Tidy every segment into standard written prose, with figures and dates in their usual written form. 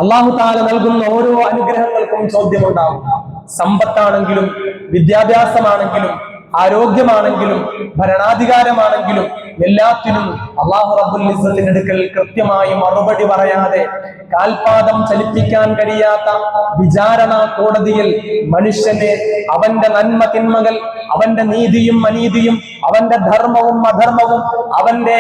അല്ലാഹു തആല നൽകുന്ന ഓരോ അനുഗ്രഹങ്ങൾക്കും ചോദ്യമുണ്ടാകും. സമ്പത്താണെങ്കിലും വിദ്യാഭ്യാസമാണെങ്കിലും ആരോഗ്യമാണെങ്കിലും ഭരണാധികാരമാണെങ്കിലും എല്ലാത്തിനും അല്ലാഹു റബ്ബുൽ ഇസ്സത്തിന്റെ അടുക്കൽ കൃത്യമായി മറുപടി പറയാതെ കാൽപാദം ചലിപ്പിക്കാൻ കഴിയാത്ത വിചാരണ കോടതിയിൽ മനുഷ്യനെ അവന്റെ നന്മ തിന്മകൾ, അവന്റെ നീതിയും അനീതിയും, അവന്റെ ധർമ്മവും അധർമ്മവും, അവന്റെ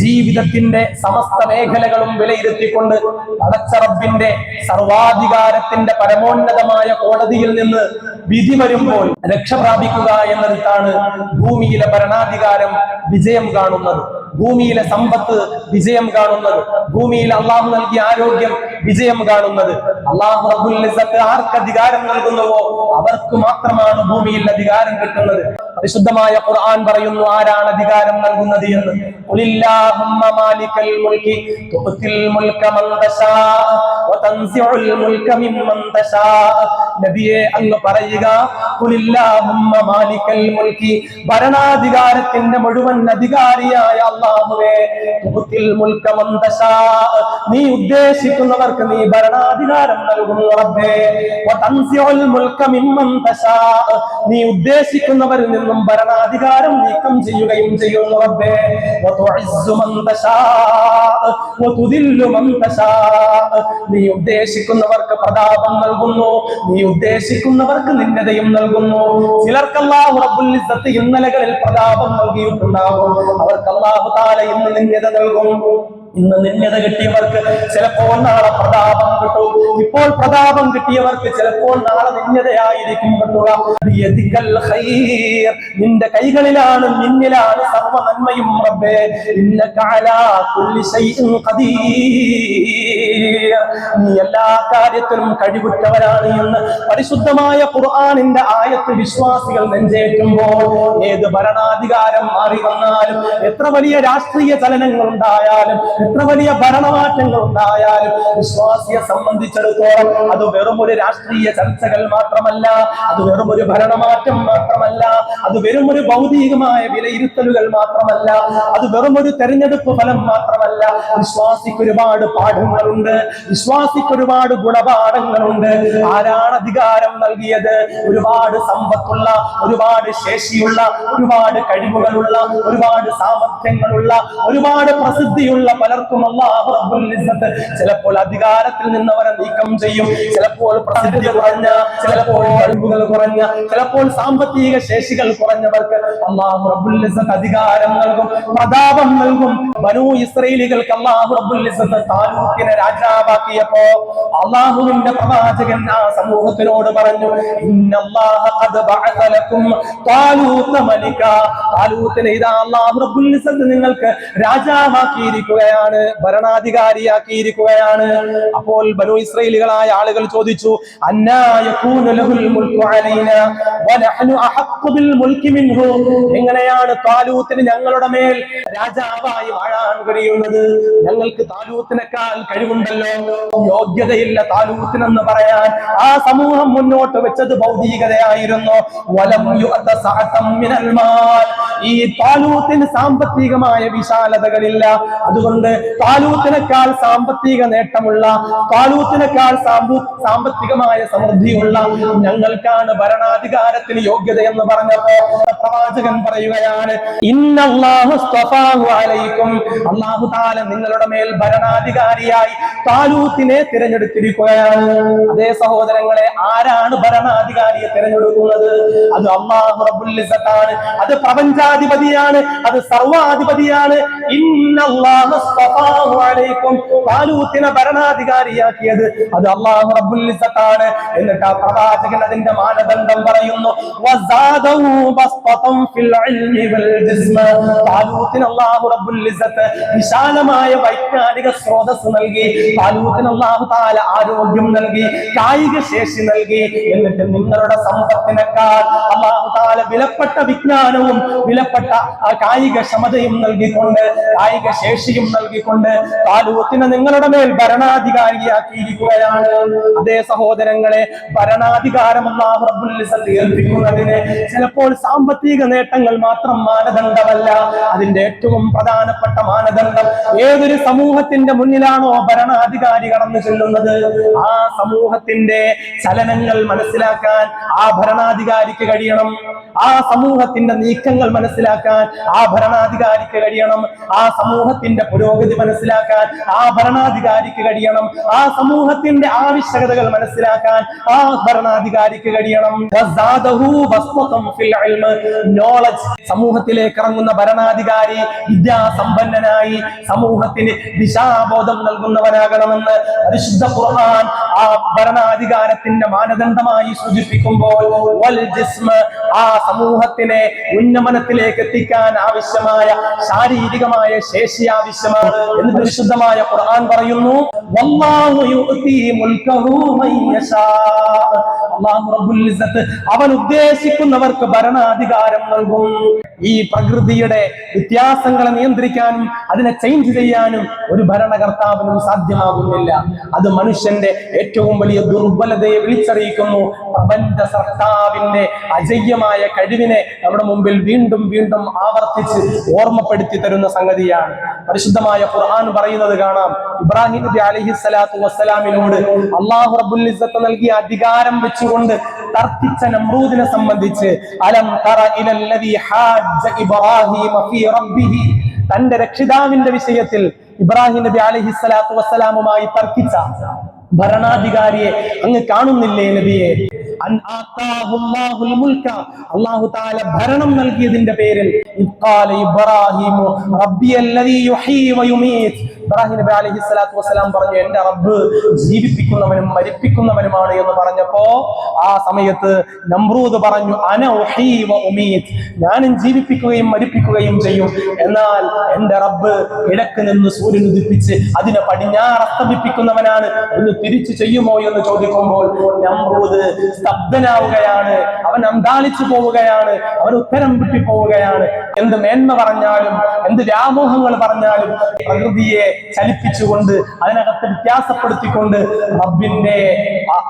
ജീവിതത്തിന്റെ സമസ്ത മേഖലകളും വിലയിരുത്തിക്കൊണ്ട് പടച്ച റബ്ബിന്റെ സർവാധികാരത്തിന്റെ പരമോന്നതമായ കോടതിയിൽ നിന്ന് വിധി വരുമ്പോൾ രക്ഷ പ്രാപിക്കുക എന്നതാണ് ഭൂമിയിലെ ഭരണാധികാരം വിജയം കാണുന്നത്, ഭൂമിയിലെ സമ്പത്ത് വിജയം കാണുന്നത്, ഭൂമിയിൽ അള്ളാഹു നൽകിയ ആരോഗ്യം വിജയം കാണുന്നത്. അള്ളാഹു റബ്ബുൽ ഇസ്സത്ത് ആർക്ക് അധികാരം നൽകുന്നുവോ അവർക്ക് മാത്രമാണ് ഭൂമിയിൽ അധികാരം കിട്ടുന്നത്. പരിശുദ്ധമായ ഖുർആൻ പറയുന്നു ആരാണ് അധികാരം നൽകുന്നത് എന്ന്. ഖുലില്ലാഹുമ്മ മാലികൽ മുൽകി തുഅ്തിൽ മുൽക മൻ തശാ വതൻസിഉൽ മുൽക മിമ്മൻ തശാ. നബിയെ അങ്ങ് പറയുക, ഖുലില്ലാഹുമ്മ മാലികൽ മുൽകി, ഭരണാധികാരത്തിന്റെ മുഴുവൻ അധികാരിയായ അല്ലാഹുവേ, തുഅ്തിൽ മുൽക മൻ തശാ, നീ ഉദ്ദേശിക്കുന്നവർക്ക് നീ ഭരണാധികാരം നൽകുന്നു റബ്ബേ. വതൻസിഉൽ മുൽക മിമ്മൻ തശാ, നീ ഉദ്ദേശിക്കുന്നവരിൽ നിന്നും ഭരണാധികാരം നീക്കം ചെയ്യുകയും ചെയ്യുന്നു റബ്ബേ. വതുഇസ്സു മൻ തശാ വതുദില്ലു മൻ തശാ, നീ ഉദ്ദേശിക്കുന്നവർക്ക് പ്രതാപം നൽകുന്നു, നീ ഉദ്ദേശിക്കുന്നവർക്ക് നിന്ദയും നൽകുന്നു. ചിലർക്ക് അല്ലാഹു റബ്ബുൽ ഇസ്സത്ത് ഇന്നലകളിൽ പ്രതാപം നൽകിയിട്ടുണ്ടാകും, അവർക്ക് അല്ലാഹു തആല ഇന്ന് നിന്ദ നൽകും. ഇന്ന് നിന്ദ കിട്ടിയവർക്ക് ചിലപ്പോൾ നാളെ പ്രതാപം കിട്ടും. ഇപ്പോൾ പ്രതാപം കിട്ടിയവർക്ക് ചിലപ്പോൾ നാളെ നിന്ദയായിരിക്കും കിട്ടുക. നിന്റെ കൈകളിലാണ്, നിന്നിലാണ് സർവ്വ നന്മയും റബ്ബേ. ഇന്നക അലാ കുല്ലി ശൈഇൻ ഖദീർ, നീ എല്ലാ കാര്യത്തിലും കഴിവുറ്റവരാണ് എന്ന് പരിശുദ്ധമായ ഖുർആനിന്റെ ആയത്ത് വിശ്വാസികൾ നെഞ്ചേറ്റുമ്പോൾ ഏത് ഭരണാധികാരം മാറി വന്നാലും, എത്ര വലിയ രാഷ്ട്രീയ ചലനങ്ങൾ ഉണ്ടായാലും, എത്ര വലിയ ഭരണമാറ്റങ്ങൾ ഉണ്ടായാലും, വിശ്വാസിയെ സംബന്ധിച്ചിടത്തോളം അത് വെറും ഒരു രാഷ്ട്രീയ ചർച്ചകൾ മാത്രമല്ല, അത് വെറും ഒരു ഭരണമാറ്റം മാത്രമല്ല, അത് വെറും ഒരു ഭൗതികമായ വിലയിരുത്തലുകൾ മാത്രമല്ല, അത് വെറും ഒരു തെരഞ്ഞെടുപ്പ് ഫലം മാത്രമല്ല. വിശ്വാസിക്ക് ഒരുപാട് പാഠങ്ങളുണ്ട്, വിശ്വാസിക്ക് ഒരുപാട് ഗുണപാഠങ്ങളുണ്ട്. ആരാണ് അധികാരം നൽകിയത്? ഒരുപാട് സമ്പത്തുള്ള, ഒരുപാട് ശേഷിയുള്ള, ഒരുപാട് കഴിവുകളുള്ള, ഒരുപാട് സാമർഥ്യങ്ങളുള്ള, ഒരുപാട് പ്രസിദ്ധിയുള്ള പലർക്കും അല്ലാഹു റബ്ബുൽ ഇസ്സത്ത് ചിലപ്പോൾ അധികാരത്തിൽ നിന്നവരെ നീക്കം ചെയ്യും. ചിലപ്പോൾ പ്രസിദ്ധി കുറഞ്ഞ, ചിലപ്പോൾ കഴിവുകൾ കുറഞ്ഞ, ചിലപ്പോൾ സാമ്പത്തിക ശേഷികൾ കുറഞ്ഞവർക്ക് അല്ലാഹു റബ്ബുൽ ഇസ്സത്ത് അധികാരം നൽകും, പ്രതാപം നൽകും. ബനൂ ഇസ്രായേലികൾക്ക് അല്ലാഹു റബ്ബുൽ ഇസ്സത്ത് താലൂത്തിനെ രാജാവാക്കിയപ്പോ അല്ലാഹുവിന്റെ പ്രവാചകൻ ആ സമൂഹത്തിനോട് പറഞ്ഞു, ഇന്നല്ലാഹ ഖദ് ബഅസ ലക്കും താലൂത മലിക, താലൂത്തിനെ ഇതാ അല്ലാഹു റബ്ബുൽ ഇസ്സത്ത് നിങ്ങൾക്ക് രാജാവാക്കിയിരിക്കുകയാണ്, ഭരണാധികാരിയാക്കിയിരിക്കുകയാണ്. അപ്പോൾ ബനൂ ഇസ്രായേലികളായ ആളുകൾ ചോദിച്ചു, അന്നാ യകൂനു ലഹുൽ മുൽകു അലൈനാ വനഹ്നു അഹഖു ബിൽ മുൽകി മിൻഹു, എങ്ങനെയാണ് താലൂത്തിന് ഞങ്ങളുടെ മേൽ രാജാവായി വാഴാൻ കഴിയുന്നത്? ഞങ്ങൾക്ക് താലൂത്തിനേക്കാൾ കഴിവുണ്ടല്ലോ. യോഗ്യതയില്ല താലൂത്തിനെന്ന് പറയാൻ ആ സമൂഹം മുന്നോട്ട് വെച്ചത് ഭൗതികതയായിരുന്നു. വലം യുഅത സഅതം മിനൽ മാൽ, ഈ താലൂത്തിന് സാമ്പത്തികമായ വിശാലതകളില്ല. അതുകൊണ്ട് താലൂത്തിനേക്കാൾ സാമ്പത്തിക നേട്ടമുള്ള, താലൂത്തിനേക്കാൾ സാമ്പത്തികമായ സമൃദ്ധിയുള്ള ഞങ്ങൾക്കാണ് ഭരണാധികാരത്തിന് യോഗ്യത എന്ന് പറഞ്ഞപ്പോ പ്രവാചകൻ പറയുകയാണ്, ഇന്നല്ലാഹു ഇസ്തഫാഹു അലൈക്കും, അല്ലാഹു തആല നിങ്ങളുടെ മേൽ ഭരണാധികാരിയായി താലൂത്തിനെ തിരഞ്ഞെടുത്തിരിക്കുകയാണ്. അതേ സഹോദരങ്ങളെ, ആരാണ് ഭരണാധികാരിയെ തിരഞ്ഞെടുക്കുന്നത്? അത് അല്ലാഹു റബ്ബുൽ ഇസ്സത്താണ്, അത് പ്രപഞ്ചാധിപതിയാണ്, അത് സർവാധിപതിയാണ്. ഇന്നല്ലാഹു ഇസ്തഫാഹു അലൈക്കും, താലൂത്തിനെ ഭരണാധികാരിയാക്കിയത് അത് അല്ലാഹു റബ്ബുൽ ഇസ്സത്താണ്. എന്നിട്ട് ആ പ്രവാചകൻ അതിന്റെ മാനദണ്ഡം പറയുന്നു, വസാദഹു ബസ്തൻ ഫിൽ ഇൽമി വൽ ജിസ്മ, താലൂത്തിന് അല്ലാഹു റബ്ബുൽ ഇസ്സത്ത് വിശാലമായ വൈജ്ഞാനിക സ്രോതസ് നൽകി, താലൂത്തിന് അല്ലാഹു തആല ആരോഗ്യം നൽകി, കായിക ശേഷി നൽകി. എന്നിട്ട് നിങ്ങളുടെ സമ്പത്തിനേക്കാൾ അല്ലാഹു തആല വിലപ്പെട്ട വിജ്ഞാനവും വിലപ്പെട്ട കായിക ക്ഷമതയും നൽകിക്കൊണ്ട്, കായിക ശേഷിയും നൽകിക്കൊണ്ട് താലൂത്തിനെ നിങ്ങളുടെ മേൽ ഭരണാധികാരിയാക്കിയിരിക്കുകയാണ്. പറയുകയാണ്. അതേ സഹോദരങ്ങളെ, ഭരണാധികാരം അല്ലാഹു റബ്ബുൽ ഇസ്സത്ത് ഏൽപ്പിക്കുന്നതിന് ചിലപ്പോൾ സാമ്പത്തിക നേട്ടങ്ങൾ മാത്രം മാനദണ്ഡമല്ല. അതിന്റെ ഏറ്റവും പ്രധാനപ്പെട്ട മാനദണ്ഡം ഏതൊരു സമൂഹത്തിന്റെ മുന്നിലാണോ ഭരണാധികാരി കടന്നു ചെല്ലുന്നത്, ആ സമൂഹത്തിന്റെ ചലനങ്ങൾ മനസ്സിലാക്കാൻ ആ ഭരണാധികാരിക്ക് കഴിയണം. ആ സമൂഹത്തിന്റെ നീക്കങ്ങൾ മനസ്സിലാക്കാൻ ആ ഭരണാധികാരിക്ക് കഴിയണം. ആ സമൂഹത്തിന്റെ പുരോഗതി മനസ്സിലാക്കാൻ ആ ഭരണാധികാരിക്ക് കഴിയണം. ആ സമൂഹത്തിന്റെ ആവശ്യകതകൾ മനസ്സിലാക്കാൻ ആ ഭരണാധികാരിക്ക് കഴിയണം. നോളജ് സമൂഹത്തിലേക്ക് ഇറങ്ങുന്ന ഭരണാധികാരി വിദ്യാസമ്പന്നനായി സമൂഹത്തിന് ദിശാബോധം നൽകുന്നവനാകണമെന്ന് പരിശുദ്ധ ഖുർആൻ ആ ഭരണാധികാരത്തിന്റെ മാനദണ്ഡമായി സൂചിപ്പിക്കുമ്പോൾ ആ സമൂഹത്തിനെ ഉന്നമനത്തിലേക്ക് എത്തിക്കാൻ ആവശ്യമായ ശാരീരികമായ ശേഷി ആവശ്യമാണ് എന്ന് പരിശുദ്ധമായ ഖുർആൻ പറയുന്നു. വല്ലാഹു യുഅതി മുൽകഹു മൻ യശാ. അല്ലാഹു റബ്ബുൽ ഇസ്സത്ത് അവൻ ഉദ്ദേശിക്കുന്നവർക്ക് ഭരണാധികാരം നൽകും. ഈ പ്രകൃതിയുടെ വ്യത്യാസങ്ങളെ നിയന്ത്രിക്കാനും അതിനെ ചേഞ്ച് ചെയ്യാനും ഒരു ഭരണകർത്താവിനും സാധ്യമാകുന്നില്ല. അത് മനുഷ്യന്റെ ഏറ്റവും വലിയ ദുർബലതയെ വിളിച്ചറിയിക്കുന്നു. പ്രപഞ്ച സൃഷ്ടാവിന്റെ അജയ്യമായ കഴിവിനെ നമ്മുടെ മുമ്പിൽ വീണ്ടും വീണ്ടും ആവർത്തിച്ച് ഓർമ്മപ്പെടുത്തി തരുന്ന സംഗതിയാണ്. പരിശുദ്ധമായ ഖുർആൻ പറയുന്നത് കാണാം. ഇബ്രാഹിം നബി അലൈഹിസ്സലാത്തു വസ്സലാമിനോട് അല്ലാഹു റബ്ബുൽ ഇസ്സത്ത് നൽകിയ അധികാരം വെച്ചുകൊണ്ട് തർക്കിച്ച നമ്രൂദിനെ സംബന്ധിച്ച് അലം തറ ഇലല്ലദീ ഹാജ്ജ ഇബ്രാഹിം ഫീ റബ്ബിഹി, തന്റെ രക്ഷിതാവിന്റെ വിഷയത്തിൽ ഇബ്രാഹിം നബി അലൈഹിസ്സലാത്തു വസ്സലാമുമായി തർക്കിച്ച ഭരണാധികാരിയെ അങ്ങ് കാണുന്നില്ലേ നബിയെ? അല്ലാഹു തആല ഭരണം നൽകിയതിന്റെ പേരിൽ ഇബ്രാഹിം റബ്ബിയല്ലദീ യുഹീ വയുമീത്, ഇബ്രാഹിം നബി അലൈഹിസ്സലാത്തു വസ്സലാം പറഞ്ഞു, എന്റെ റബ്ബ് ജീവിപ്പിക്കുന്നവനും മരിപ്പിക്കുന്നവനുമാണ് എന്ന് പറഞ്ഞപ്പോ ആ സമയത്ത് നമ്രൂദ് പറഞ്ഞു, അന ഉഹീ വ ഉമീത്, ഞാനും ജീവിപ്പിക്കുകയും മരിപ്പിക്കുകയും ചെയ്യും. എന്നാൽ എന്റെ റബ്ബ് കിഴക്ക് നിന്ന് സൂര്യൻ ഉദിപ്പിച്ച് അതിനെ പടിഞ്ഞാറ് അസ്തമിപ്പിക്കുന്നവനാണ്, ഒന്ന് തിരിച്ചു ചെയ്യുമോ എന്ന് ചോദിക്കുമ്പോൾ നമ്രൂദ് സ്തബ്ധനാവുകയാണ്. അവൻ അന്താളിച്ചു പോവുകയാണ്. അവൻ ഉത്തരം വിട്ടു പോവുകയാണ്. എന്ത് മേന്മ പറഞ്ഞാലും എന്ത് വ്യാമോഹങ്ങൾ പറഞ്ഞാലും പ്രകൃതിയെ ചലിപ്പിച്ചുകൊണ്ട് അതിനകത്ത് വ്യത്യാസപ്പെടുത്തിക്കൊണ്ട് റബ്ബിന്റെ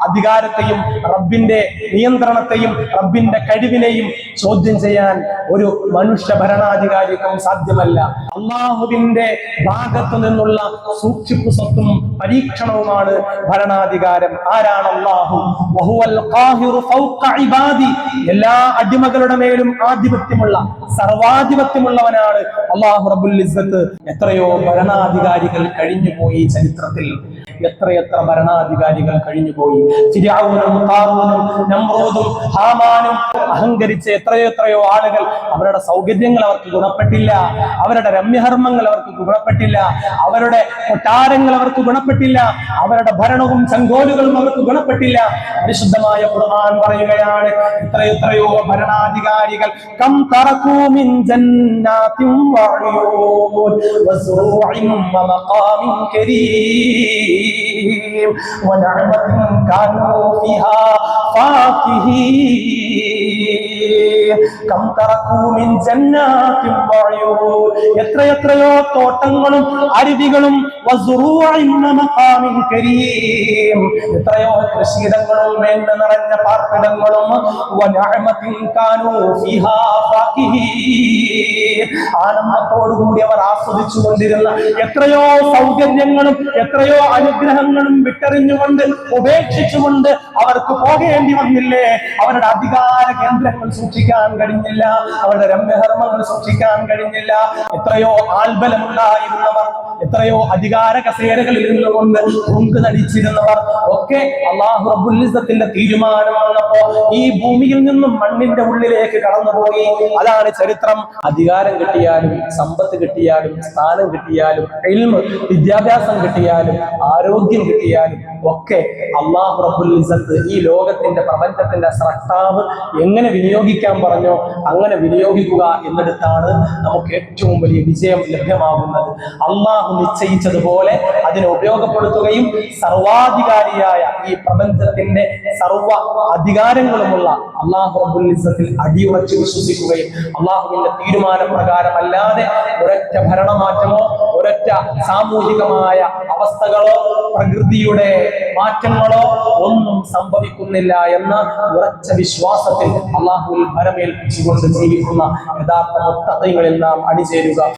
അധികാരത്തെയും റബ്ബിന്റെ നിയന്ത്രണത്തെയും റബ്ബിന്റെ കഴിവിനെയും ചോദ്യം ചെയ്യാൻ ഒരു മനുഷ്യ ഭരണാധികാരിക്കും സാധ്യമല്ല. അല്ലാഹുവിന്റെ ഭാഗത്തു നിന്നുള്ള സൂക്ഷിപ്പ് സ്വത്തും പരീക്ഷണവുമാണ് ഭരണാധികാരം. ആരാണ് അല്ലാഹു? വഹുവൽ ഖാഹിറു ഫൗഖ ഇബാദി, എല്ലാ അടിമകളുടെ മേലും ആധിപത്യമുള്ള സർവാധിപത്യമുള്ളവനാണ് അല്ലാഹു റബ്ബുൽ ഇസ്സത്ത്. എത്രയോ ഭരണാധികാരികൾ കഴിഞ്ഞുപോയി ചരിത്രത്തിൽ, എത്രയെത്ര ഭരണാധികാരികൾ കഴിഞ്ഞുപോയി. ഫിർഔനും ഖാറൂനും നമ്രൂദും ഹാമാനും അഹങ്കരിച്ച എത്രയോ ആളുകൾ, അവരുടെ സൗകര്യങ്ങൾ അവർക്ക് ഗുണപ്പെട്ടില്ല, അവരുടെ രമ്യഹർമ്മങ്ങൾ അവർക്ക് ഗുണപ്പെട്ടില്ല, അവരുടെ കൊട്ടാരങ്ങൾ അവർക്ക് ഗുണപ്പെട്ടില്ല, അവരുടെ ഭരണവും ചങ്കോലുകളും അവർക്ക് ഗുണപ്പെട്ടില്ല. പരിശുദ്ധമായ ഖുർആൻ പറയുകയാണ്, എത്രയോ ഭരണാധികാരികൾ കം തറകൂ മിൻ ജന്നാതിൻ വഉയൂൻ വസുറൂഇൻ വമഖാമിൻ കരീം വനഅമത്തിൻ കാനൂ ഫീഹാ ഫാകിഹീൻ കം തറകൂ മിൻ ജന്നാതിൻ വഉയൂൻ, എത്രയോ തോട്ടങ്ങളും അരുവികളും വസുറൂഇൻ വമഖാമിൻ കരീം, എത്രയോ കൃഷിയിടങ്ങളും മേന്മ നിറഞ്ഞ പാർപ്പിടങ്ങളും വനഅമത്തിൻ കാനൂ ഫീഹാ ഫാകിഹീൻ, ആനന്ദത്തോടുകൂടി അവർ ആസ്വദിച്ചു കൊണ്ടിരുന്ന എത്രയോ സൗകര്യങ്ങളും എത്രയോ അനുഗ്രഹങ്ങളും വിട്ടെറിഞ്ഞുകൊണ്ട് ഉപേക്ഷിച്ചുകൊണ്ട് അവർക്ക് പോകേണ്ടി വന്നില്ലേ? അവരുടെ അധികാര കേന്ദ്രങ്ങൾ സൂക്ഷിക്കാൻ കഴിഞ്ഞില്ല, അവരുടെ രമ്യഹർമ്മങ്ങൾ സൂക്ഷിക്കാൻ കഴിഞ്ഞില്ല. എത്രയോ ആൾബലമുണ്ടായിരുന്നവർ, എത്രയോ അധികാര കസേരകളിൽ നിന്നുകൊണ്ട് ഉങ്ക് നടിച്ചിരുന്നവർ ഒക്കെ അല്ലാഹു റബ്ബുൽ ഇസ്സത്തിന്റെ തീരുമാനം വന്നപ്പോ ഈ ഭൂമിയിൽ നിന്നും മണ്ണിന്റെ ഉള്ളിലേക്ക് കടന്നുപോയി. അതാണ് ചരിത്രം. അധികാരം കിട്ടിയാലും സമ്പത്ത് കിട്ടിയാലും സ്ഥാനം കിട്ടിയാലും ഇൽമ് വിദ്യാഭ്യാസം കിട്ടിയാലും ആരോഗ്യം കിട്ടിയാലും ഒക്കെ അല്ലാഹു റബ്ബുൽ ഇസ്സത്ത് ഈ ലോകത്തിന്റെ പ്രപഞ്ചത്തിന്റെ സ്രഷ്ടാവ് എങ്ങനെ വിനിയോഗിക്കാൻ പറഞ്ഞോ അങ്ങനെ വിനിയോഗിക്കുക എന്നിടത്താണ് നമുക്ക് ഏറ്റവും വലിയ വിജയം ലഭ്യമാകുന്നത്. അല്ലാഹു നിശ്ചയിച്ചതുപോലെ അതിനെ ഉപയോഗപ്പെടുത്തുകയും സർവാധികാരിയായ ഈ പ്രപഞ്ചത്തിന്റെ സർവ അധികാരങ്ങളുമുള്ള അല്ലാഹു റബ്ബുൽ ഇസ്സത്തിൽ അടിയുറച്ച് വിശ്വസിക്കുകയും അല്ലാഹുവിന്റെ തീരുമാനപ്രകാരമല്ലാതെ ഒരൊറ്റ ഭരണമാറ്റമോ ഒരൊറ്റ ഒരൊറ്റ സാമൂഹികമായ അവസ്ഥകളോ പ്രകൃതിയുടെ മാറ്റങ്ങളോ ഒന്നും സംഭവിക്കുന്നില്ല എന്ന ഉറച്ച വിശ്വാസത്തിൽ അള്ളാഹുവിൽ ഭരമേൽപ്പിച്ചുകൊണ്ട് ജീവിക്കുന്ന യഥാർത്ഥ മുത്തഖീങ്ങളിൽ നാം അണിചേരുക.